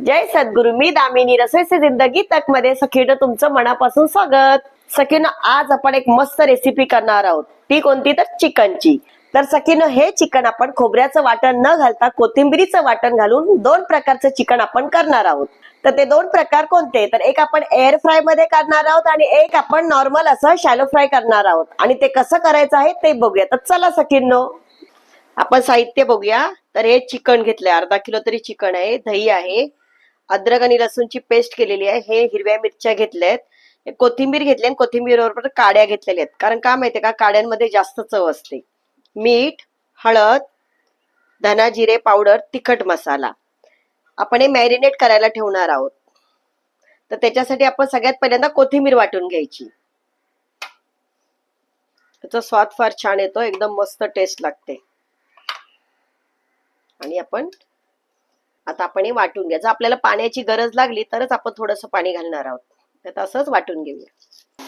जय सद्गुरु. मी दामिनी रसोई से जिंदगी तक मध्ये सखीनं तुमचं मनापासून स्वागत. सखीनं आज आपण एक मस्त रेसिपी करणार आहोत. ती कोणती तर चिकनची. तर सखीनं हे चिकन आपण खोबऱ्याचं वाटण न घालता कोथिंबीरीचं वाटण घालून दोन प्रकारचं चिकन आपण करणार आहोत. तर ते दोन प्रकार कोणते तर एक आपण एअर फ्राय मध्ये करणार आहोत आणि एक आपण नॉर्मल असं शॅलो फ्राय करणार आहोत. आणि ते कसं करायचं आहे ते बघूया. तर चला सखींनो आपण साहित्य बघूया. तर हे चिकन घेतलंय, अर्धा किलो तरी चिकन आहे. दही आहे, अद्रक आणि लसूणची पेस्ट केलेली आहे. हे हिरव्या मिरच्या घेतल्यात, कोथिंबीर घेतली आणि कोथिंबीर बरोबर काड्या घेतलेल्या आहेत. कारण का माहितीये का, काड्यांमध्ये जास्त चव असते. मीठ, हळद, धना जिरे पावडर, तिखट मसाला आपण हे मॅरिनेट करायला ठेवणार आहोत. तर त्याच्यासाठी आपण सगळ्यात पहिल्यांदा कोथिंबीर वाटून घ्यायची. त्याचा स्वाद फार छान येतो, एकदम मस्त टेस्ट लागते. आणि आता आपण हे वाटून घ्या. जर आपल्याला पाण्याची गरज लागली तरच आपण थोडंसं पाणी घालणार आहोत. तर असंच वाटून घेऊया.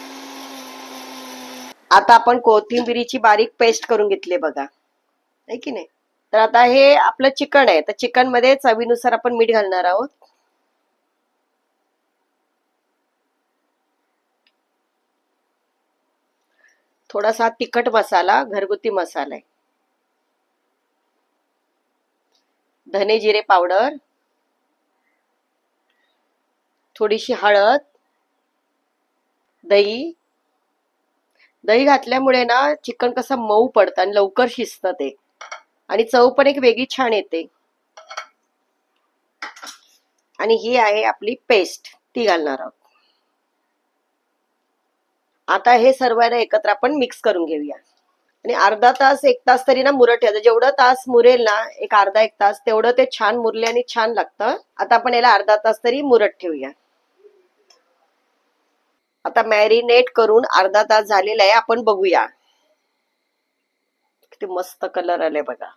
आता आपण कोथिंबीरीची बारीक पेस्ट करून घेतली बघा, आहे की नाही. तर आता हे आपलं चिकन आहे, तर चिकन मध्ये चवीनुसार आपण मीठ घालणार आहोत. थोडासा तिखट मसाला, घरगुती मसाला आहे. धने जिरे पावडर, थोडीशी हळद, दही. दही घातल्यामुळे ना चिकन कसं मऊ पडतं आणि लवकर शिजतं ते, आणि चव पण एक वेगळी छान येते. आणि ही आहे आपली पेस्ट, ती घालणार आहोत. आता हे सर्वांना एकत्र आपण मिक्स करून घेऊया. आणि अर्धा तास एक तास तरी ना मुरत ठेवायचं. जेवढं तास मुरेल ना, एक अर्धा एक तास, तेवढं ते छान मुरले आणि छान लागतं. आता आपण याला अर्धा तास तरी मुरत ठेवूया. आता मॅरिनेट करून अर्धा तास झालेला आहे. आपण बघूया. किती मस्त कलर आले बघा.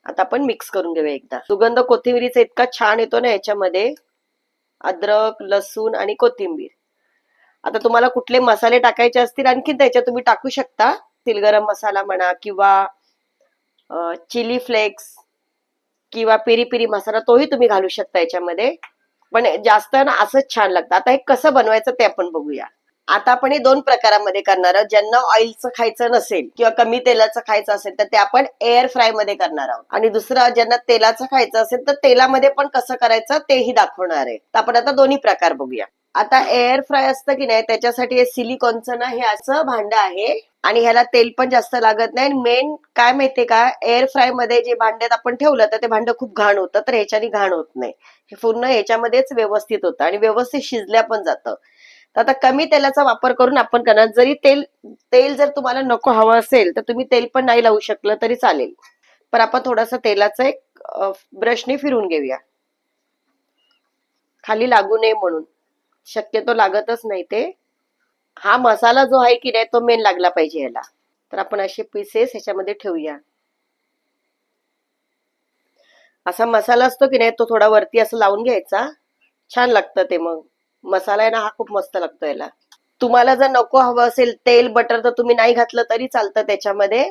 आता आपण मिक्स करून घेऊया एकदा. सुगंध कोथिंबीरीचा इतका छान येतो ना याच्यामध्ये, अद्रक, लसूण आणि कोथिंबीर. आता तुम्हाला कुठले मसाले टाकायचे असतील आणखी त्याच्यात तुम्ही टाकू शकता. गरम मसाला म्हणा किंवा चिली फ्लेक्स किंवा पेरी पेरी मसाला, तोही तुम्ही घालू शकता याच्यामध्ये. पण जास्त ना असंच छान लागतं. आता हे कसं बनवायचं ते आपण बघूया. आता आपण हे दोन प्रकारामध्ये करणार आहोत. ज्यांना ऑइलचं खायचं नसेल किंवा कमी तेलाचं खायचं असेल तर ते आपण एअर फ्राय मध्ये करणार आहोत. आणि दुसरं ज्यांना तेलाचं खायचं असेल तर तेलामध्ये पण कसं करायचं तेही दाखवणार आहे. तर आपण आता दोन्ही प्रकार बघूया. आता एअर फ्राय असतं की नाही, त्याच्यासाठी हे सिलिकॉनचं ना हे असं भांड आहे आणि ह्याला तेल पण जास्त लागत नाही. मेन काय माहितीये का, एअर फ्राय मध्ये जे भांड्यात आपण ठेवलं तर ते भांड खूप घाण होतं, तर ह्याच्याने घाण होत नाही. हे पूर्ण ह्याच्यामध्येच व्यवस्थित होतं आणि व्यवस्थित शिजल्या पण जातं. तर आता कमी तेलाचा वापर करून आपण करणार. जरी तेल जर तुम्हाला नको हवं असेल तर तुम्ही तेल पण नाही लावू शकलं तरी चालेल. पण आपण थोडासा तेलाचा एक ब्रशने फिरून घेऊया, खाली लागू नये म्हणून. शक्यतो लागतच नाही ते. हा मसाला जो आहे की नाही तो मेन लागला पाहिजे याला. तर आपण असे पीसेस ह्याच्यामध्ये ठेवूया. असा मसाला असतो की नाही तो थोडा वरती असं लावून घ्यायचा, छान लागतं ते. मग मसाला आहे ना हा खूप मस्त लागतो याला. तुम्हाला जर नको हवं असेल तेल बटर तर तुम्ही नाही घातलं तरी चालतं त्याच्यामध्ये.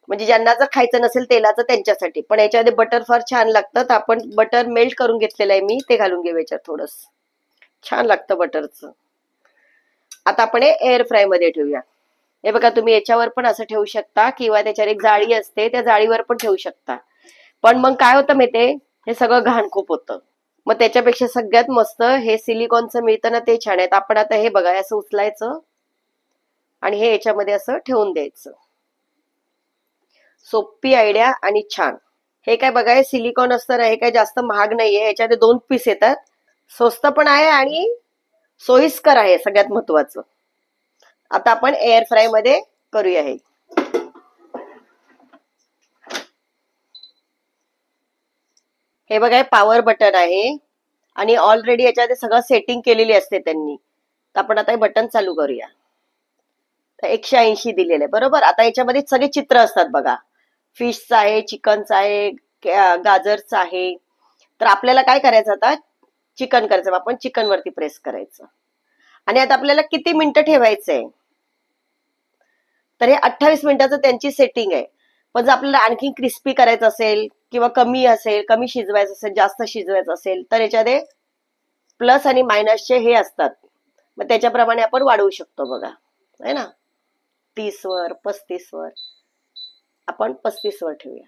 म्हणजे ज्यांना जर खायचं नसेल तेलाचं त्यांच्यासाठी. पण याच्यामध्ये बटर फार छान लागतं. तर आपण बटर मेल्ट करून घेतलेलं आहे मी, ते घालून घेऊ याच्यात. थोडस छान लागतं बटरचं. आता आपण हे एअर फ्राय मध्ये ठेवूया. हे बघा, तुम्ही याच्यावर पण असं ठेवू शकता किंवा त्याच्यावर एक जाळी असते त्या जाळीवर पण ठेवू शकता. पण मग काय होतं माहितीये, हे सगळं घाण खूप होतं. मग त्याच्यापेक्षा सगळ्यात मस्त हे सिलिकॉनचं मिळतं ना, ते छान आहेत. आपण आता हे बघा असं उचलायचं आणि हे याच्यामध्ये असं ठेवून द्यायचं. सोपी आयडिया आणि छान. हे काय बघा, हे सिलिकॉन असतं ना, हे काय जास्त महाग नाहीये. याच्यामध्ये 2 पीस येतात, स्वस्त पण आहे आणि सोयीस्कर आहे सगळ्यात महत्वाचं. आता आपण एअर फ्राय मध्ये करूया हे. हे बघा, हे पॉवर बटन आहे आणि ऑलरेडी याच्यामध्ये सगळं सेटिंग केलेली असते त्यांनी. तर आपण आता हे बटन चालू करूया. तर 180 दिलेलं आहे बरोबर. आता याच्यामध्ये सगळे चित्र असतात बघा, फिशचं आहे, चिकनचं आहे, गाजरचं आहे. तर आपल्याला काय करायचं, आता चिकन करायचं. आपण चिकन वरती प्रेस करायचं आणि आता आपल्याला किती मिनिटं ठेवायचंय तर हे 28 मिनिटाचं त्यांची सेटिंग आहे. पण जर आपल्याला आणखी क्रिस्पी करायचं असेल किंवा कमी असेल, कमी शिजवायचं असेल, जास्त शिजवायचं असेल तर याच्यामध्ये प्लस आणि मायनसचे हे असतात. मग त्याच्याप्रमाणे आपण वाढवू शकतो बघा, है ना. 30 वर, 35 वर, आपण 35 वर ठेवूया.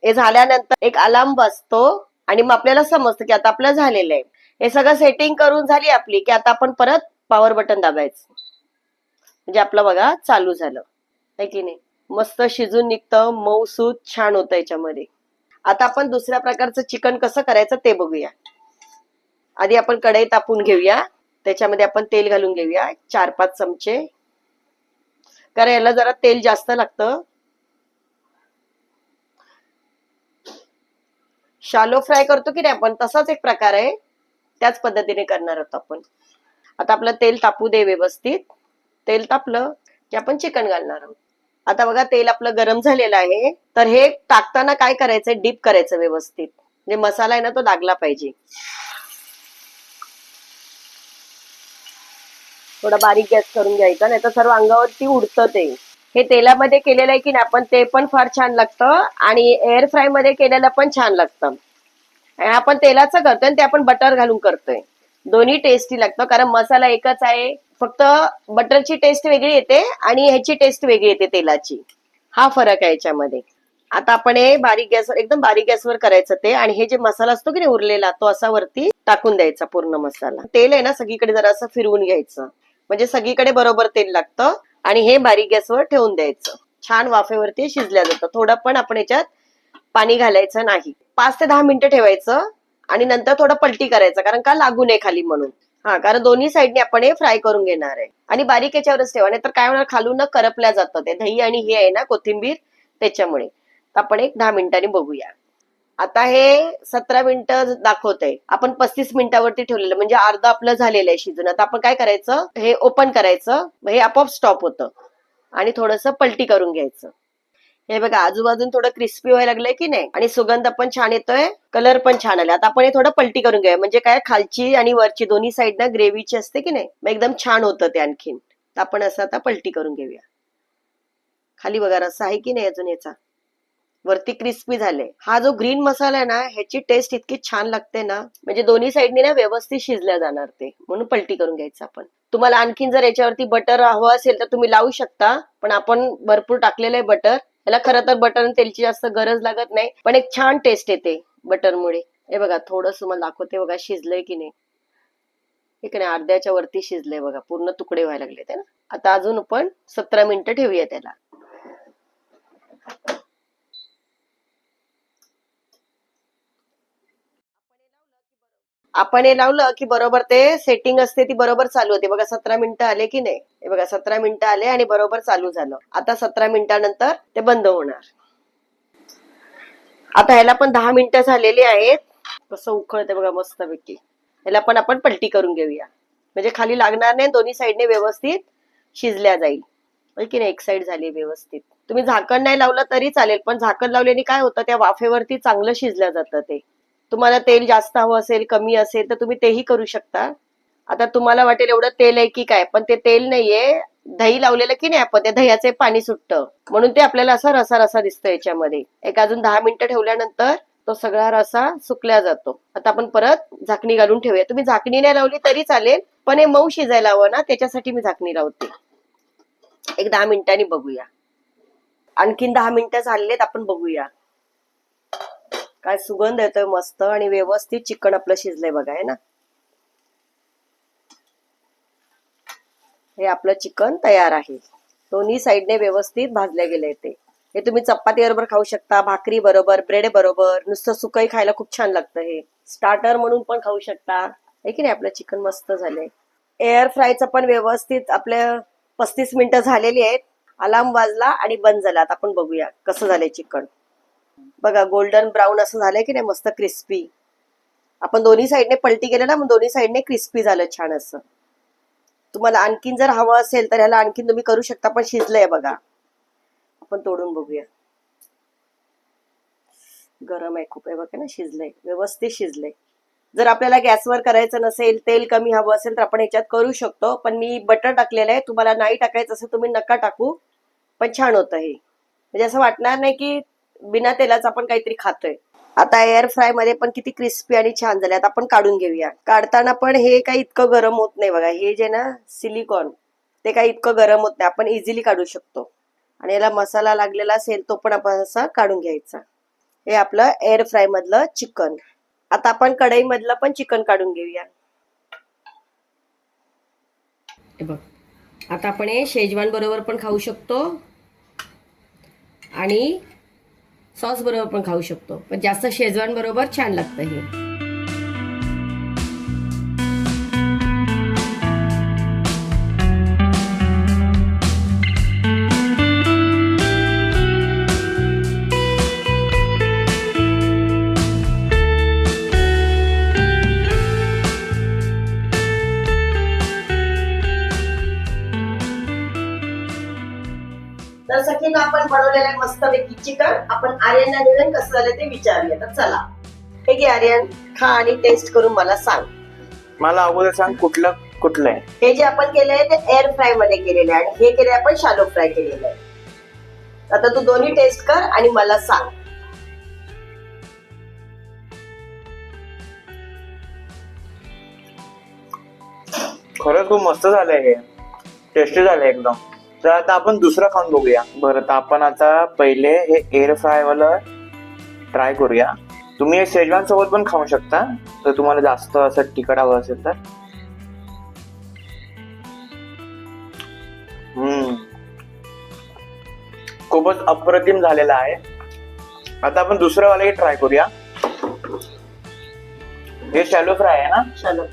हे झाल्यानंतर एक अलार्म वाजतो आणि मग आपल्याला समजतं की आता आपलं झालेलं आहे. हे सगळं सेटिंग करून झाली आपली की आता आपण परत पॉवर बटन दाबायचं, म्हणजे आपलं बघा चालू झालं आहे की नाही. मस्त शिजून निघतं, मऊसूत छान होतं याच्यामध्ये. आता आपण दुसऱ्या प्रकारचं चिकन कसं करायचं ते बघूया. आधी आपण कढई तापून घेऊया, त्याच्यामध्ये आपण तेल घालून घेऊया 4-5 चमचे, कारण याला जरा तेल जास्त लागतं. शालो फ्राय करतो की नाही आपण, तसाच एक प्रकार आहे, त्याच पद्धतीने करणार आहोत आपण. आता आपलं तेल तापू दे व्यवस्थित. तेल तापलं की आपण चिकन घालणार आहोत. आता बघा तेल आपलं गरम झालेलं आहे, तर हे टाकताना काय करायचंय, डीप करायचं व्यवस्थित, म्हणजे मसाला आहे ना तो लागला पाहिजे. थोडा बारीक गॅस करून घ्यायचा, नाही तर सर्व अंगावरती उडतं ते. हे तेलामध्ये केलेलं आहे की नाही आपण, ते पण फार छान लागतं आणि एअर फ्राय मध्ये केलेलं पण छान लागतं. आपण तेलाचं करतोय आणि ते आपण बटर घालून करतोय, दोन्ही टेस्टी लागतं, कारण मसाला एकच आहे, फक्त बटरची टेस्ट वेगळी येते आणि ह्याची टेस्ट वेगळी येते तेलाची, हा फरक आहे याच्यामध्ये. आता आपण हे बारीक गॅसवर, एकदम बारीक गॅसवर करायचं ते, आणि हे जे मसाला असतो की नाही उरलेला तो असा वरती टाकून द्यायचा पूर्ण मसाला. तेल आहे ना सगळीकडे जरा असं फिरवून घ्यायचं, म्हणजे सगळीकडे बरोबर तेल लागतं, आणि हे बारीक गॅसवर ठेवून द्यायचं. छान वाफेवरती शिजल्या जातं. थोडं पण आपण याच्यात पाणी घालायचं नाही. 5 ते 10 मिनिटं ठेवायचं आणि नंतर थोडं पलटी करायचं, कारण का लागू नये खाली म्हणून. हा, कारण दोन्ही साईडने आपण हे फ्राय करून घेणार आहे, आणि बारीक याच्यावरच ठेवा, नाही तर काय होणार, खालून न करपल्या जातं ते दही आणि हे आहे ना कोथिंबीर, त्याच्यामुळे. आपण एक 10 मिनिटांनी बघूया. आता हे 17 मिनिटं दाखवतंय, आपण 35 मिनिटावरती ठेवलेलं, म्हणजे अर्ध आपलं झालेलं आहे शिजून. आता आपण काय करायचं, हे ओपन करायचं, हे आपोआप स्टॉप होतं, आणि थोडंसं पलटी करून घ्यायचं. हे बघा आजूबाजून थोडं क्रिस्पी व्हायला लागलंय की नाही, आणि सुगंध पण छान येतोय, कलर पण छान आला. आता आपण हे थोडं पलटी करून घेऊया, म्हणजे काय खालची आणि वरची दोन्ही साईड ना ग्रेव्हीची असते की नाही, मग एकदम छान होतं ते आणखीन. आपण असं आता पलटी करून घेऊया. खाली बघा रस्सा आहे की नाही अजून याचा, वरती क्रिस्पी झाले. हा जो ग्रीन मसाला आहे ना, ह्याची टेस्ट इतकी छान लागते ना, म्हणजे दोन्ही साईडनी ना व्यवस्थित शिजल्या जाणार ते, म्हणून पलटी करून घ्यायचं आपण. तुम्हाला आणखीन जर याच्यावरती बटर हवं असेल तर तुम्ही लावू शकता, पण आपण भरपूर टाकलेलं आहे बटर. याला खरं तर बटर आणि तेलची जास्त गरज लागत नाही, पण एक छान टेस्ट येते बटरमुळे. हे बघा थोडंसं तुम्हाला दाखवते, बघा शिजलंय की नाही. ठीक आहे, अर्ध्याच्या वरती शिजलंय बघा, पूर्ण तुकडे व्हायला लागले ते ना. आता अजून आपण 17 मिनिटं ठेवूया त्याला. आपण हे लावलं की बरोबर ते सेटिंग असते ती बरोबर चालू होते. बघा 17 मिनिटं आले की नाही, हे बघा 17 मिनिटं आले आणि बरोबर चालू झालं. आता 17 मिनिटानंतर ते बंद होणार. आता ह्याला पण 10 मिनिटं झालेली आहेत. कसं उकळते बघा मस्तपैकी. ह्याला पण आपण पलटी करून घेऊया, म्हणजे खाली लागणार नाही, दोन्ही साईडने व्यवस्थित शिजल्या जाईल. की नाही, एक साईड झाली व्यवस्थित. तुम्ही झाकण नाही लावलं तरी चालेल, पण झाकण लावल्याने काय होतं, त्या वाफेवरती चांगलं शिजलं जातं ते. तुम्हाला तेल जास्त हवं असेल, कमी असेल तर तुम्ही तेही करू शकता. आता तुम्हाला वाटेल एवढं तेल आहे की काय, पण ते तेल नाहीये, दही लावलेलं की नाही आपण, त्या दह्याचे पाणी सुटतं, म्हणून ते आपल्याला असा रसा रसा दिसतो याच्यामध्ये. एक अजून 10 मिनिटं ठेवल्यानंतर तो सगळा रसा सुकल्या जातो. आता आपण परत झाकणी घालून ठेवूया. तुम्ही झाकणी नाही लावली तरी चालेल, पण हे मऊ शिजायला हवं ना, त्याच्यासाठी मी झाकणी लावते. एक 10 मिनिटांनी बघूया. आणखीन 10 मिनिटं झालेत, आपण बघूया. काय सुगंध येतोय मस्त, आणि व्यवस्थित चिकन आपलं शिजलंय बघा, आहे ना. हे आपलं चिकन तयार आहे, दोन्ही साईडने व्यवस्थित भाजले गेले ते. हे तुम्ही चपाती बरोबर खाऊ शकता, भाकरी बरोबर, ब्रेड बरोबर, नुसतं सुकही खायला खूप छान लागतं. हे स्टार्टर म्हणून पण खाऊ शकता, आहे की नाही. आपलं चिकन मस्त झालंय. एअर फ्रायचं पण व्यवस्थित आपल्या 35 मिनिटं झालेली आहेत. अलार्म वाजला आणि बंद झाला. आता आपण बघूया कसं झालंय चिकन. बघा गोल्डन ब्राऊन असं झालंय की नाही, मस्त क्रिस्पी. आपण दोन्ही साईडने पलटी केलं ना, मग दोन्ही साईडने क्रिस्पी झालं छान असं. तुम्हाला आणखीन जर हवं असेल तर ह्याला आणखीन तुम्ही करू शकता, पण शिजलंय बघा. आपण तोडून बघूया. गरम आहे खूप, आहे बघा ना, शिजलंय व्यवस्थित शिजलंय. जर आपल्याला गॅसवर करायचं नसेल, तेल कमी हवं असेल तर आपण ह्याच्यात करू शकतो, पण मी बटर टाकलेलं आहे. तुम्हाला नाही टाकायचं असेल तुम्ही नका टाकू, पण छान होतं हे. म्हणजे असं वाटणार नाही की बिना तेलाचं आपण काहीतरी खातोय. आता एअर फ्राय मध्ये पण किती क्रिस्पी आणि छान झाले. आता आपण काढून घेऊया. काढताना पण हे काही इतकं गरम होत नाही बघा. हे जे ना सिलिकॉन ते काही इतकं गरम होत नाही. आपण इझिली काढू शकतो. आणि याला मसाला लागलेला असेल तो पण आपण असा काढून घ्यायचा. हे आपलं एअर फ्राय मधलं चिकन. आता आपण कढई मधलं पण चिकन काढून घेऊया. हे बघ, आता आपण हे शेजवान बरोबर पण खाऊ शकतो आणि सॉस बरोबर पण खाऊ शकतो. पण जास्त शेजवान बरोबर छान लागतं हे. तर सखीनं आपण बनवलेलं आहे मस्तपैकी चिकन. आपण आर्यनला देऊन कसं झालं ते विचारूया. तर चला, हे घे आर्यन, खा आणि टेस्ट करून मला सांग. मला अगोदर सांग कुठलं आहे. हे जे आपण केलंय ते एअर फ्राय मध्ये केलेलं आहे आणि हे केलंय आपण शालो फ्राय केलेलं आहे. आता तू दोन्ही टेस्ट कर आणि मला सांग. खरंच खूप मस्त झालंय हे. टेस्टी झालंय एकदम. तर आता आपण दुसरं खाऊन बघूया. बरं, तर आपण आता पहिले हे एअर फ्राय वाला ट्राय करूया. तुम्ही हे शेजवान सोबत पण खाऊ शकता जर तुम्हाला जास्त असं तिखट हवं असेल तर. खूपच अप्रतिम झालेला आहे. आता आपण दुसरं वाला ट्राय करूया. हे शॅलो फ्राय आहे ना. शालो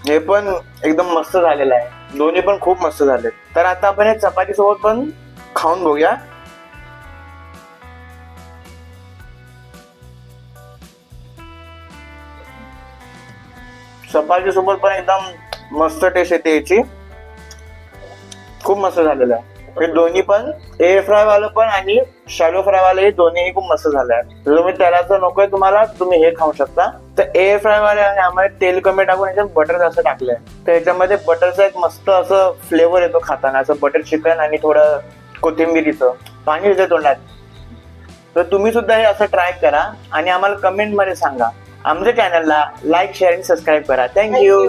हे पण एकदम मस्त झालेलं आहे. दोन्ही पण खूप मस्त झाले. तर आता आपण हे चपाती सोबत पण खाऊन बघूया. चपाती सोबत पण एकदम मस्त टेस्ट येते याची. खूप मस्त झालेलं आहे. हे दोन्ही पण एअर फ्राय वालं पण आणि शॅलो फ्राय वाले हे दोन्ही खूप मस्त झाले आहेत. जर तुम्ही तेलाचं नकोय तुम्हाला, तुम्ही हे खाऊ शकता. तर एअर फ्राय वाले यामध्ये तेल कमी टाकून याच्यात बटर जास्त टाकलंय. तर याच्यामध्ये बटरचा एक मस्त असं फ्लेवर येतो खाताना. असं बटर चिकन आणि थोडं कोथिंबिरीचं पाणी येतं तोंडात. तर तुम्ही सुद्धा हे असं ट्राय करा आणि आम्हाला कमेंट मध्ये सांगा. आमच्या चॅनलला लाईक, शेअर आणि सबस्क्राईब करा. थँक्यू.